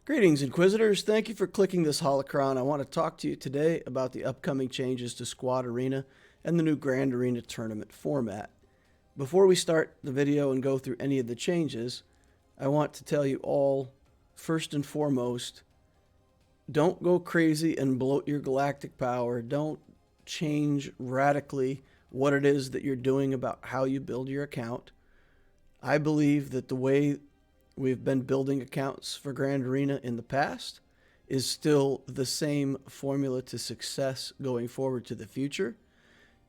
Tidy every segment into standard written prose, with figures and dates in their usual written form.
Greetings, Inquisitors. Thank you for clicking this holocron. I want to talk to you today about the upcoming changes to Squad Arena and the new Grand Arena tournament format. Before we start the video and go through any of the changes, I want to tell you all, first and foremost, don't go crazy and bloat your galactic power. Don't change radically what it is that you're doing about how you build your account. I believe that the way we've been building accounts for Grand Arena in the past is still the same formula to success going forward to the future.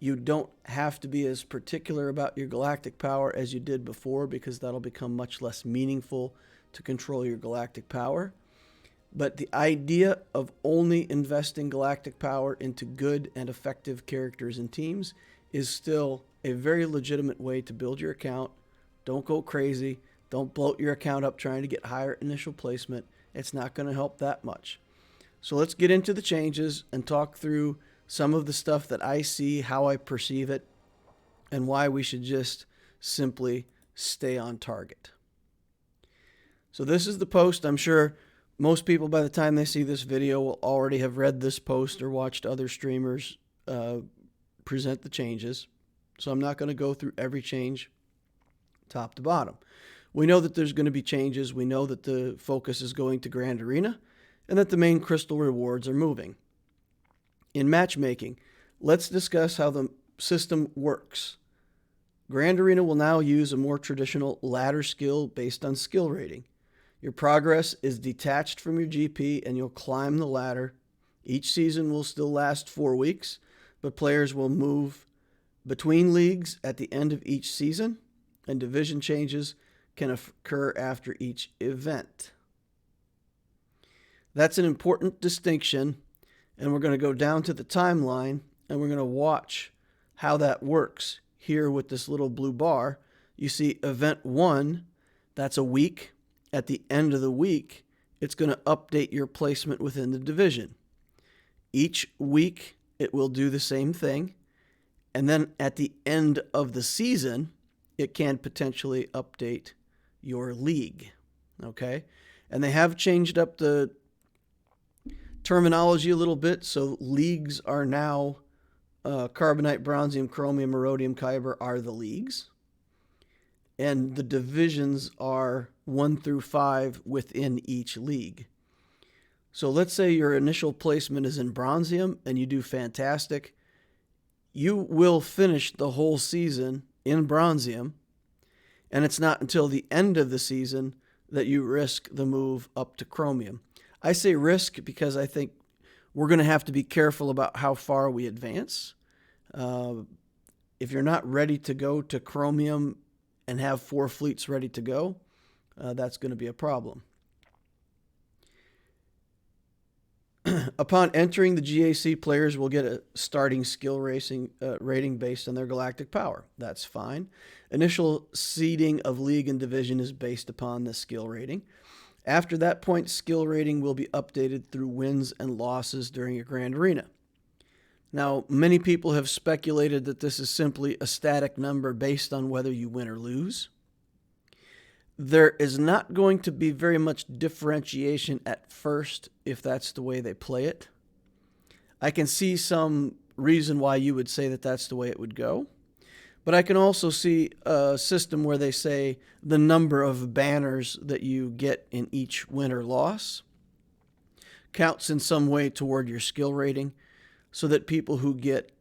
You don't have to be as particular about your galactic power as you did before, because that'll become much less meaningful to control your galactic power. But the idea of only investing galactic power into good and effective characters and teams is still a very legitimate way to build your account. Don't go crazy. Don't bloat your account up trying to get higher initial placement. It's not going to help that much. So let's get into the changes and talk through some of the stuff that I see, how I perceive it, and why we should just simply stay on target. So this is the post. I'm sure most people, by the time they see this video, will already have read this post or watched other streamers present the changes. So I'm not going to go through every change top to bottom. We know that there's going to be changes. We know that the focus is going to Grand Arena and that the main crystal rewards are moving. In matchmaking, let's discuss how the system works. Grand Arena will now use a more traditional ladder skill based on skill rating. Your progress is detached from your GP and you'll climb the ladder. Each season will still last 4 weeks, but players will move between leagues at the end of each season, and division changes can occur after each event. That's an important distinction, and we're going to go down to the timeline and we're going to watch how that works. Here with this little blue bar, you see event 1, that's a week. At the end of the week, it's going to update your placement within the division. Each week, it will do the same thing, and then at the end of the season, it can potentially update your league, okay? And they have changed up the terminology a little bit, so leagues are now carbonite, bronzium, chromium, rhodium, kyber are the leagues, and the divisions are 1 through 5 within each league. So let's say your initial placement is in bronzium and you do fantastic. You will finish the whole season in bronzium, and it's not until the end of the season that you risk the move up to chromium. I say risk because I think we're going to have to be careful about how far we advance. If you're not ready to go to chromium and have 4 fleets ready to go, that's going to be a problem. Upon entering the GAC, players will get a starting skill rating based on their galactic power. That's fine. Initial seeding of league and division is based upon the skill rating. After that point, skill rating will be updated through wins and losses during a Grand Arena. Now, many people have speculated that this is simply a static number based on whether you win or lose. There is not going to be very much differentiation at first if that's the way they play it. I can see some reason why you would say that that's the way it would go. But I can also see a system where they say the number of banners that you get in each win or loss counts in some way toward your skill rating, so that people who get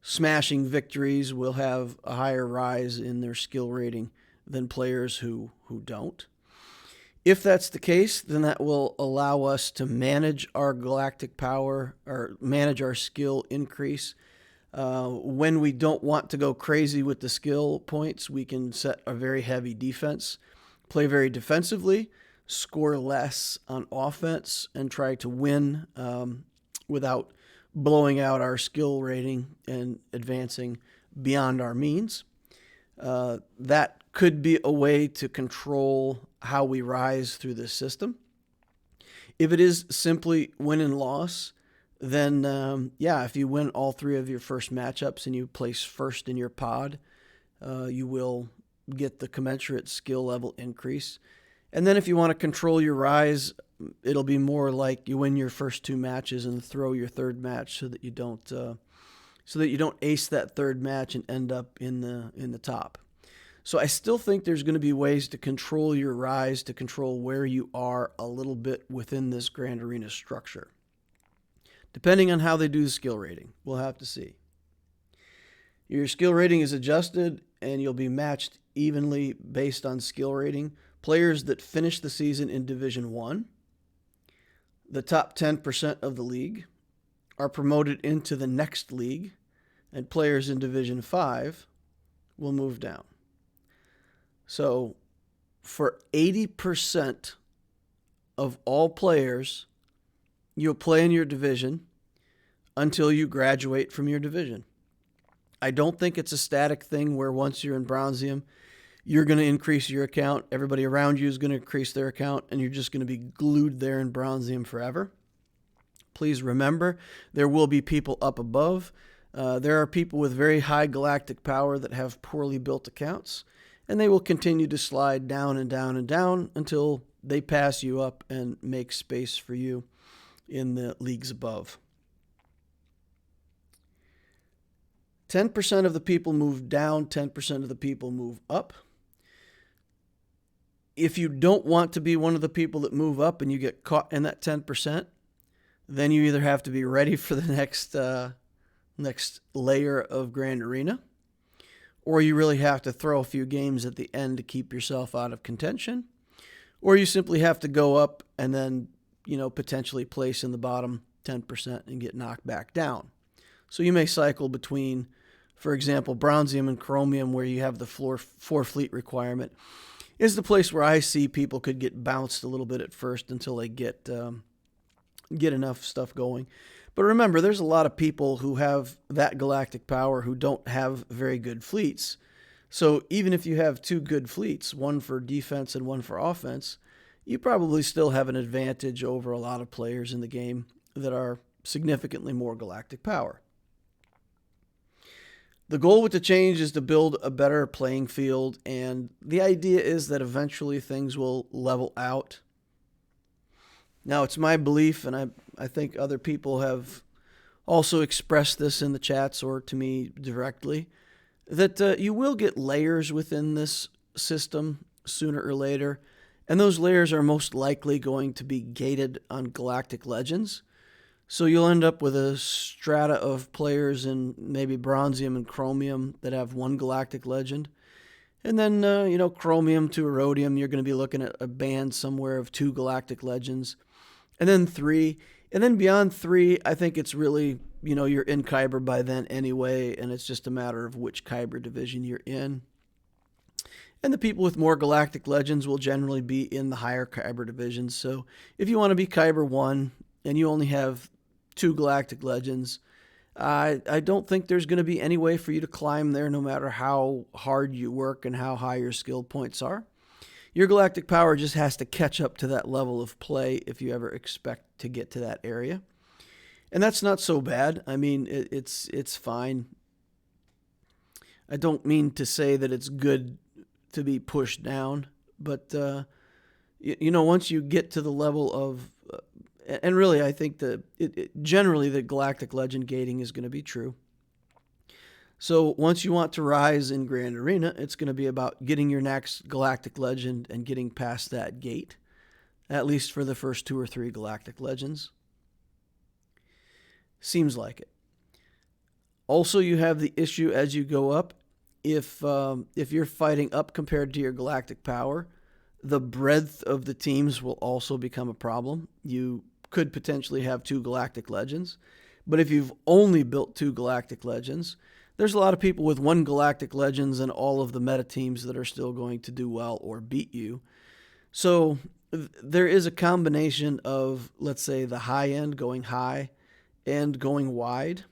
smashing victories will have a higher rise in their skill rating than players who don't. If that's the case, then that will allow us to manage our galactic power or manage our skill increase. When we don't want to go crazy with the skill points, we can set a very heavy defense, play very defensively, score less on offense, and try to win without blowing out our skill rating and advancing beyond our means. That could be a way to control how we rise through this system. If it is simply win and loss, then if you win all 3 of your first matchups and you place first in your pod, you will get the commensurate skill level increase. And then if you want to control your rise it'll be more like you win your first 2 matches and throw your third match so that you don't ace that third match and end up in the top. So I still think there's going to be ways to control your rise, to control where you are a little bit within this Grand Arena structure. Depending on how they do the skill rating, we'll have to see. Your skill rating is adjusted and you'll be matched evenly based on skill rating. Players that finish the season in Division 1, the top 10% of the league, are promoted into the next league, and players in Division 5 will move down. So for 80% of all players, you'll play in your division until you graduate from your division. I don't think it's a static thing where once you're in Bronzium, you're going to increase your account, everybody around you is going to increase their account, and you're just going to be glued there in Bronzium forever. Please remember, there will be people up above. There are people with very high galactic power that have poorly built accounts, and they will continue to slide down and down and down until they pass you up and make space for you in the leagues above. 10% of the people move down, 10% of the people move up. If you don't want to be one of the people that move up and you get caught in that 10%, then you either have to be ready for the next layer of Grand Arena, or you really have to throw a few games at the end to keep yourself out of contention, or you simply have to go up and then, potentially place in the bottom 10% and get knocked back down. So you may cycle between, for example, Bronzium and Chromium, where you have the 4 fleet requirement, is the place where I see people could get bounced a little bit at first until they get enough stuff going. But remember, there's a lot of people who have that galactic power who don't have very good fleets. So even if you have 2 good fleets, one for defense and one for offense, you probably still have an advantage over a lot of players in the game that are significantly more galactic power. The goal with the change is to build a better playing field, and the idea is that eventually things will level out. Now, it's my belief, and I think other people have also expressed this in the chats or to me directly, that you will get layers within this system sooner or later, and those layers are most likely going to be gated on Galactic Legends. So you'll end up with a strata of players in maybe Bronzium and Chromium that have 1 Galactic Legend. And then, Chromium to Erodium, you're going to be looking at a band somewhere of 2 Galactic Legends. And then 3. And then beyond 3, I think it's really, you're in Kyber by then anyway, and it's just a matter of which Kyber division you're in. And the people with more Galactic Legends will generally be in the higher Kyber divisions. So if you want to be Kyber 1 and you only have 2 Galactic Legends, I don't think there's going to be any way for you to climb there no matter how hard you work and how high your skill points are. Your galactic power just has to catch up to that level of play if you ever expect to get to that area. And that's not so bad. I mean, it's fine. I don't mean to say that it's good to be pushed down, but once you get to the level of and really, I think generally the Galactic Legend gating is going to be true. So once you want to rise in Grand Arena, it's going to be about getting your next Galactic Legend and getting past that gate, at least for the first 2 or 3 Galactic Legends. Seems like it. Also, you have the issue as you go up. If you're fighting up compared to your galactic power, the breadth of the teams will also become a problem. You could potentially have 2 Galactic Legends, but if you've only built 2 Galactic Legends, there's a lot of people with 1 Galactic Legends and all of the meta teams that are still going to do well or beat you. So there is a combination of, let's say, the high end going high and going wide.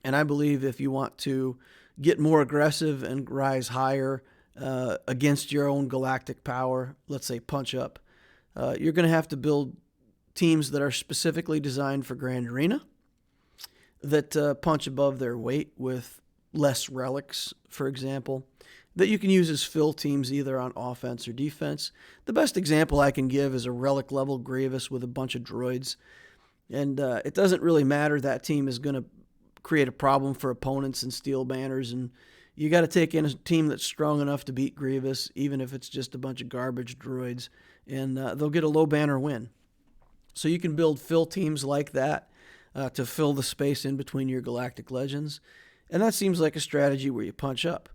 And I believe if you want to get more aggressive and rise higher against your own galactic power, let's say punch up, you're going to have to build teams that are specifically designed for Grand Arena, that punch above their weight with less relics, for example, that you can use as fill teams either on offense or defense. The best example I can give is a relic level Grievous with a bunch of droids. And it doesn't really matter. That team is going to create a problem for opponents and steal banners. And you got to take in a team that's strong enough to beat Grievous, even if it's just a bunch of garbage droids. And they'll get a low banner win. So you can build fill teams like that to fill the space in between your Galactic Legends. And that seems like a strategy where you punch up.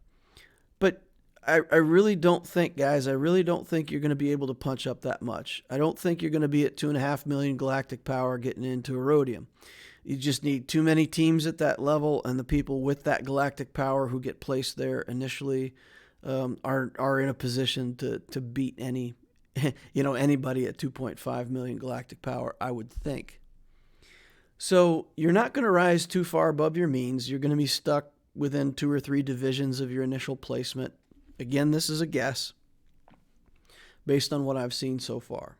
But I really don't think, guys, I really don't think you're going to be able to punch up that much. I don't think you're going to be at 2.5 million galactic power getting into Erodium. You just need too many teams at that level, and the people with that galactic power who get placed there initially are in a position to beat anybody at 2.5 million galactic power, I would think. So you're not going to rise too far above your means. You're going to be stuck within 2 or 3 divisions of your initial placement. Again, this is a guess based on what I've seen so far.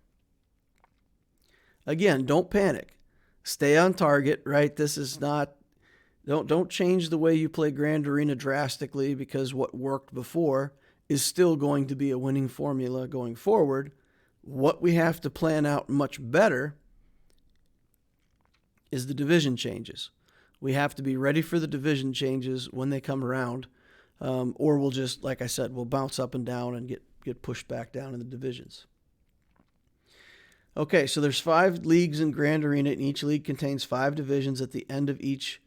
Again, don't panic. Stay on target, right? This is not, don't change the way you play Grand Arena drastically, because what worked before is still going to be a winning formula going forward. What we have to plan out much better is the division changes. We have to be ready for the division changes when they come around, or we'll just, like I said, we'll bounce up and down and get pushed back down in the divisions. Okay, so there's 5 leagues in Grand Arena, and each league contains 5 divisions. At the end of each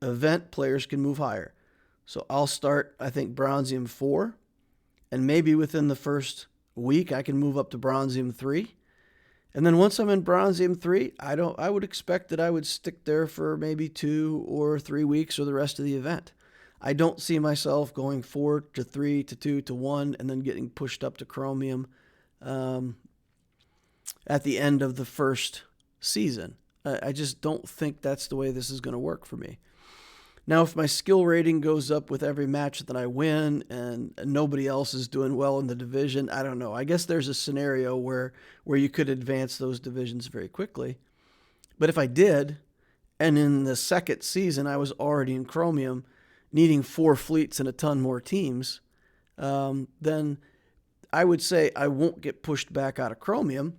event, players can move higher. So I'll start, I think, Bronzium 4, and maybe within the first week I can move up to Bronzium 3. And then once I'm in Bronzium 3, I would expect that I would stick there for maybe 2 or 3 weeks or the rest of the event. I don't see myself going 4 to 3 to 2 to 1 and then getting pushed up to Chromium at the end of the first season. I just don't think that's the way this is going to work for me. Now, if my skill rating goes up with every match that I win and nobody else is doing well in the division, I don't know. I guess there's a scenario where you could advance those divisions very quickly. But if I did, and in the second season I was already in Chromium, needing 4 fleets and a ton more teams, then I would say I won't get pushed back out of Chromium,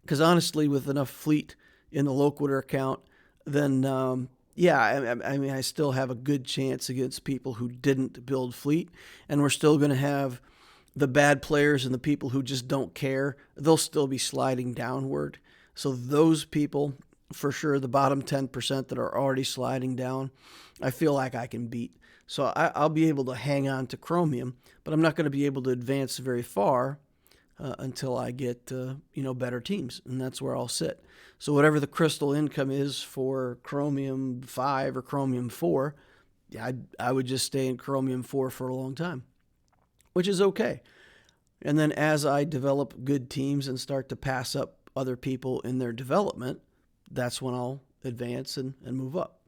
because honestly, with enough fleet in the Loquitur account, then I mean, I still have a good chance against people who didn't build fleet, and we're still going to have the bad players and the people who just don't care. They'll still be sliding downward. So those people, for sure, the bottom 10% that are already sliding down, I feel like I can beat. So I'll be able to hang on to Chromium, but I'm not going to be able to advance very far until I get better teams, and that's where I'll sit. So whatever the crystal income is for Chromium 5 or Chromium 4, I would just stay in Chromium 4 for a long time, which is okay. And then as I develop good teams and start to pass up other people in their development, that's when I'll advance and move up.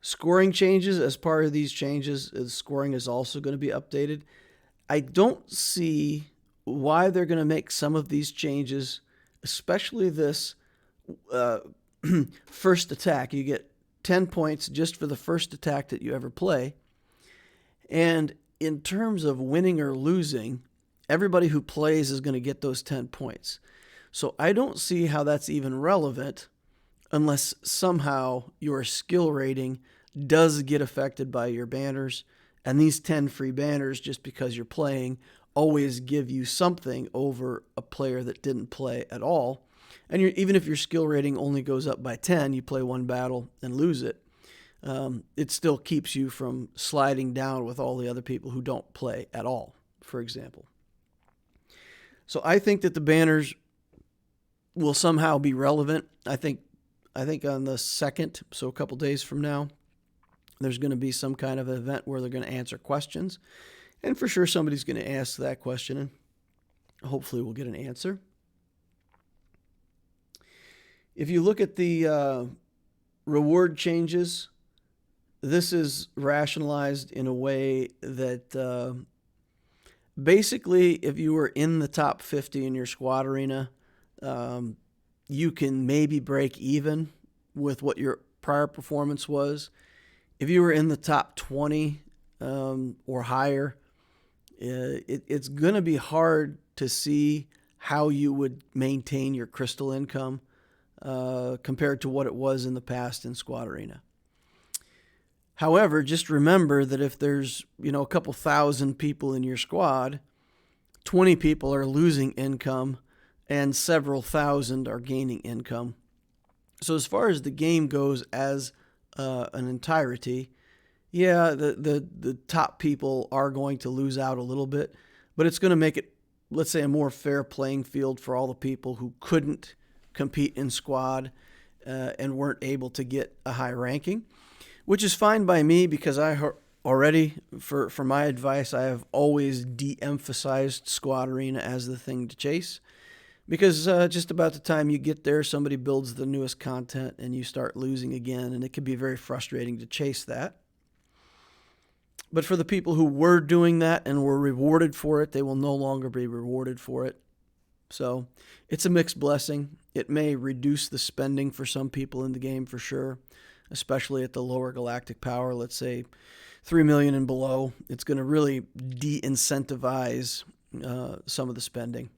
Scoring changes. As part of these changes, scoring is also going to be updated. I don't see why they're going to make some of these changes, especially this first attack. You get 10 points just for the first attack that you ever play. And in terms of winning or losing, everybody who plays is going to get those 10 points. So I don't see how that's even relevant unless somehow your skill rating does get affected by your banners. And these 10 free banners, just because you're playing, always give you something over a player that didn't play at all. And even if your skill rating only goes up by 10, you play one battle and lose it, it still keeps you from sliding down with all the other people who don't play at all, for example. So I think that the banners will somehow be relevant. I think on the 2nd, so a couple days from now, there's going to be some kind of event where they're going to answer questions. And for sure, somebody's going to ask that question, and hopefully we'll get an answer. If you look at the reward changes, this is rationalized in a way that basically, if you were in the top 50 in your squad arena, you can maybe break even with what your prior performance was. if you were in the top 20 or higher, it's going to be hard to see how you would maintain your crystal income compared to what it was in the past in Squad Arena. However, just remember that if there's, a couple thousand people in your squad, 20 people are losing income and several thousand are gaining income. So as far as the game goes as an entirety, yeah, the top people are going to lose out a little bit, but it's going to make it, let's say, a more fair playing field for all the people who couldn't compete in squad and weren't able to get a high ranking, which is fine by me because I already, for my advice, I have always de-emphasized Squad Arena as the thing to chase. Because just about the time you get there, somebody builds the newest content and you start losing again, and it can be very frustrating to chase that. But for the people who were doing that and were rewarded for it, they will no longer be rewarded for it. So it's a mixed blessing. It may reduce the spending for some people in the game for sure, especially at the lower galactic power, let's say 3 million and below. It's going to really de-incentivize some of the spending,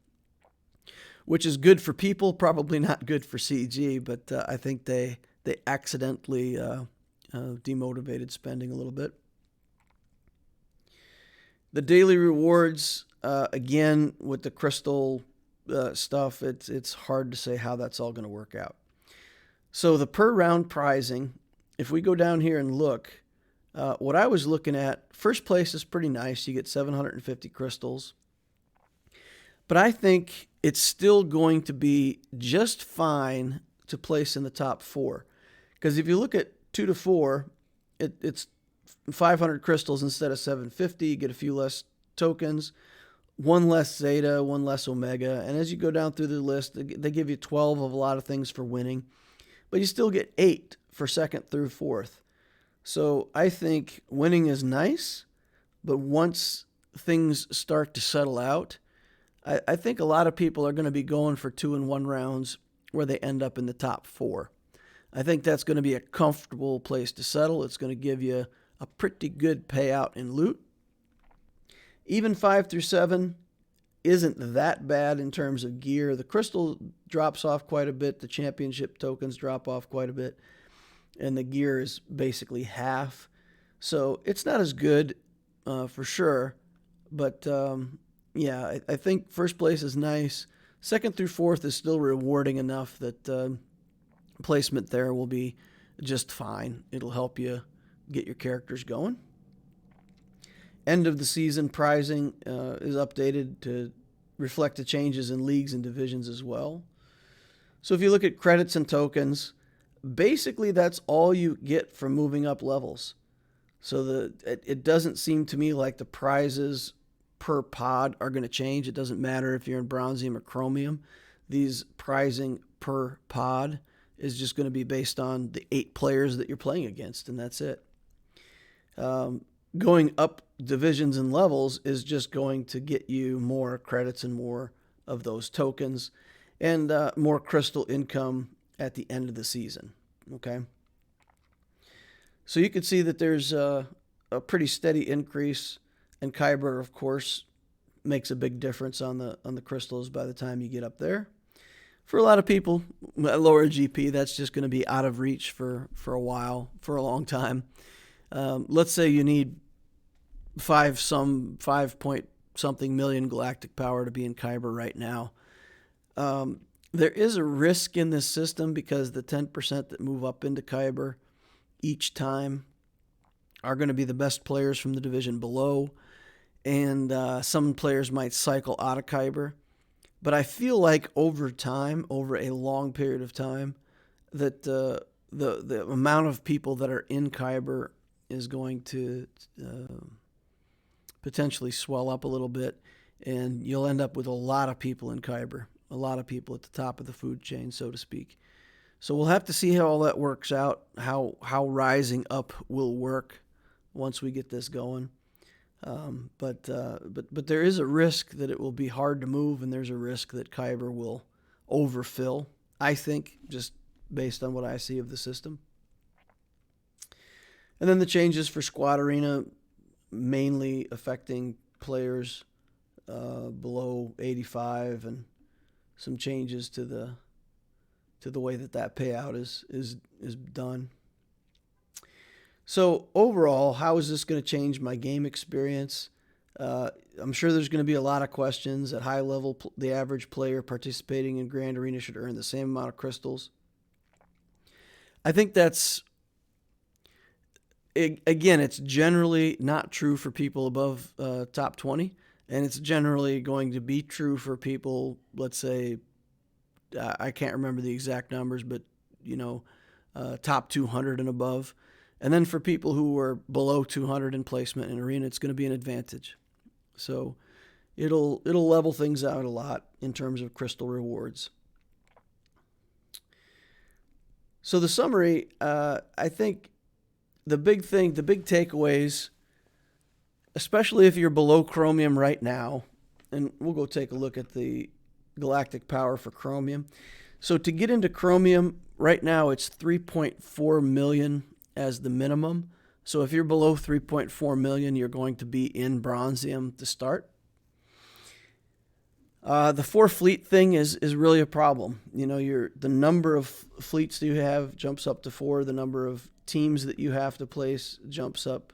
which is good for people, probably not good for CG, but I think they accidentally demotivated spending a little bit. The daily rewards, again, with the crystal stuff, it's hard to say how that's all going to work out. So the per round prizing, if we go down here and look, what I was looking at, first place is pretty nice. You get 750 crystals. But I think it's still going to be just fine to place in the top 4. Because if you look at 2 to 4, it's 500 crystals instead of 750. You get a few less tokens, 1 less Zeta, 1 less Omega. And as you go down through the list, they give you 12 of a lot of things for winning. But you still get 8 for 2nd through 4th. So I think winning is nice, but once things start to settle out, I think a lot of people are going to be going for 2-in-1 rounds where they end up in the top 4. I think that's going to be a comfortable place to settle. It's going to give you a pretty good payout in loot. Even 5 through 7 isn't that bad in terms of gear. The crystal drops off quite a bit. The championship tokens drop off quite a bit. And the gear is basically half. So it's not as good for sure. But yeah, I think first place is nice. 2nd through 4th is still rewarding enough that placement there will be just fine. It'll help you get your characters going. End of the season prizing is updated to reflect the changes in leagues and divisions as well. So if you look at credits and tokens, basically that's all you get from moving up levels. So it doesn't seem to me like the prizes per pod are going to change. It doesn't matter if you're in Bronzium or Chromium. These prizing per pod is just going to be based on the 8 players that you're playing against, and that's it. Going up divisions and levels is just going to get you more credits and more of those tokens and more crystal income at the end of the season. Okay. So you can see that there's a pretty steady increase, and Kyber, of course, makes a big difference on the crystals by the time you get up there. For a lot of people at lower GP, that's just going to be out of reach for a while, for a long time. Let's say you need 5 point something million galactic power to be in Kyber right now. There is a risk in this system because the 10% that move up into Kyber each time are going to be the best players from the division below, and some players might cycle out of Kyber. But I feel like over time, over a long period of time, that the amount of people that are in Kyber is going to potentially swell up a little bit, and you'll end up with a lot of people in Kyber, a lot of people at the top of the food chain, so to speak. So we'll have to see how all that works out, how rising up will work once we get this going. But there is a risk that it will be hard to move, and there's a risk that Kyber will overfill, I think, just based on what I see of the system. And then the changes for Squad Arena, mainly affecting players below 85, and some changes to the way that payout is done. So overall, how is this going to change my game experience? I'm sure there's going to be a lot of questions. At high level, the average player participating in Grand Arena should earn the same amount of crystals. I think that's, again, it's generally not true for people above top 20, and it's generally going to be true for people, let's say, I can't remember the exact numbers, but, top 200 and above. And then for people who are below 200 in placement in Arena, it's going to be an advantage. So it'll level things out a lot in terms of crystal rewards. So the summary, I think the big takeaways, especially if you're below Chromium right now, and we'll go take a look at the Galactic Power for Chromium. So to get into Chromium right now, it's 3.4 million as the minimum. So if you're below 3.4 million, you're going to be in Bronzium to start. The 4 fleet thing is really a problem. The number of fleets that you have jumps up to 4. The number of teams that you have to place jumps up.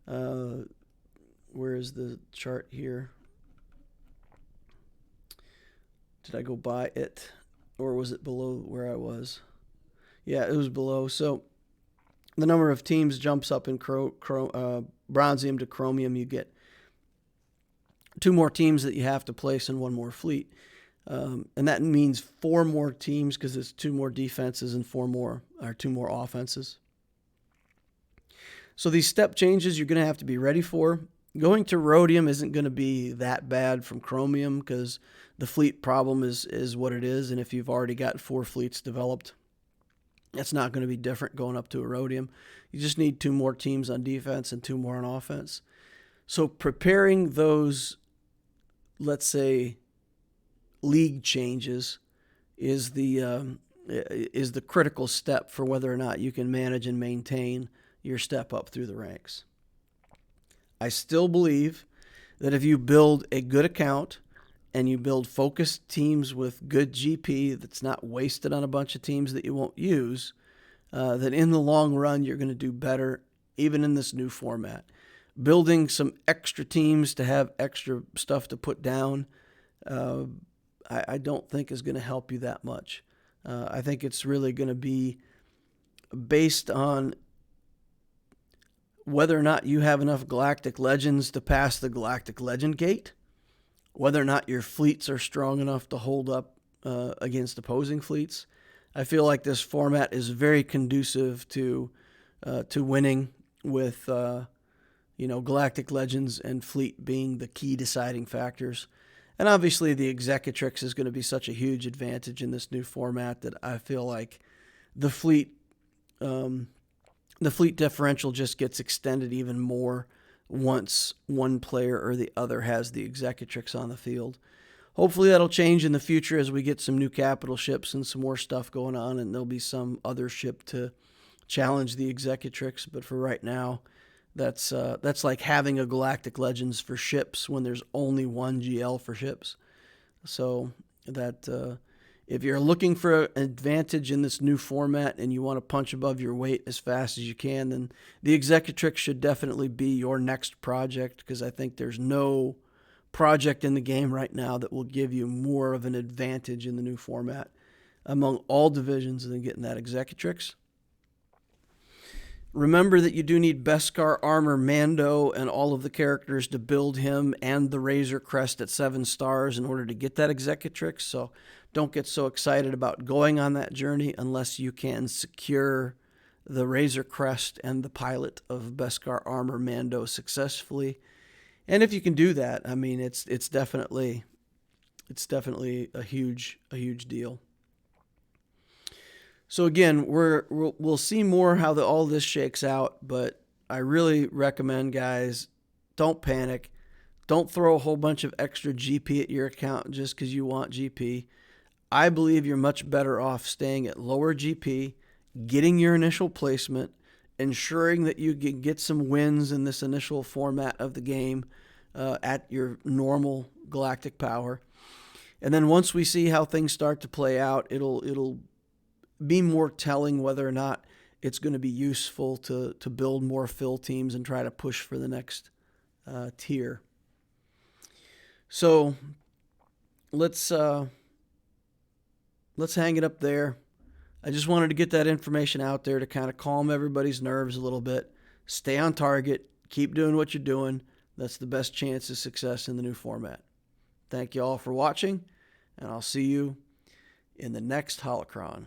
Where is the chart here? Did I go by it, or was it below where I was? Yeah, it was below. So the number of teams jumps up in Bronzium to Chromium. You get 2 more teams that you have to place and 1 more fleet. And that means 4 more teams because it's 2 more defenses and 2 more offenses. So these step changes you're going to have to be ready for. Going to Rhodium isn't going to be that bad from Chromium because the fleet problem is what it is. And if you've already got 4 fleets developed, that's not going to be different going up to a Rhodium. You just need 2 more teams on defense and 2 more on offense. So preparing those, let's say, league changes is the critical step for whether or not you can manage and maintain your step up through the ranks. I still believe that if you build a good account and you build focused teams with good GP that's not wasted on a bunch of teams that you won't use, that in the long run you're going to do better even in this new format. Building some extra teams to have extra stuff to put down, I don't think is going to help you that much. I think it's really going to be based on whether or not you have enough Galactic Legends to pass the Galactic Legend gate, whether or not your fleets are strong enough to hold up against opposing fleets. I feel like this format is very conducive to winning with Galactic Legends and fleet being the key deciding factors. And obviously the Executrix is going to be such a huge advantage in this new format that I feel like the fleet differential just gets extended even more once one player or the other has the Executrix on the field. Hopefully that'll change in the future as we get some new capital ships and some more stuff going on, and there'll be some other ship to challenge the Executrix. But for right now, that's like having a Galactic Legends for ships when there's only 1 GL for ships. So that if you're looking for an advantage in this new format and you want to punch above your weight as fast as you can, then the Executrix should definitely be your next project, because I think there's no project in the game right now that will give you more of an advantage in the new format among all divisions than getting that Executrix. Remember that you do need Beskar Armor Mando and all of the characters to build him and the Razor Crest at 7 stars in order to get that Executrix. So don't get so excited about going on that journey unless you can secure the Razor Crest and the pilot of Beskar Armor Mando successfully. And if you can do that, I mean, it's definitely a huge deal. So again, we'll see more how all this shakes out, but I really recommend, guys, don't panic. Don't throw a whole bunch of extra GP at your account just because you want GP. I believe you're much better off staying at lower GP, getting your initial placement, ensuring that you get some wins in this initial format of the game at your normal galactic power. And then once we see how things start to play out, it'll be more telling whether or not it's going to be useful to build more fill teams and try to push for the next tier. So let's hang it up there. I just wanted to get that information out there to kind of calm everybody's nerves a little bit. Stay on target. Keep doing what you're doing. That's the best chance of success in the new format. Thank you all for watching, and I'll see you in the next Holocron.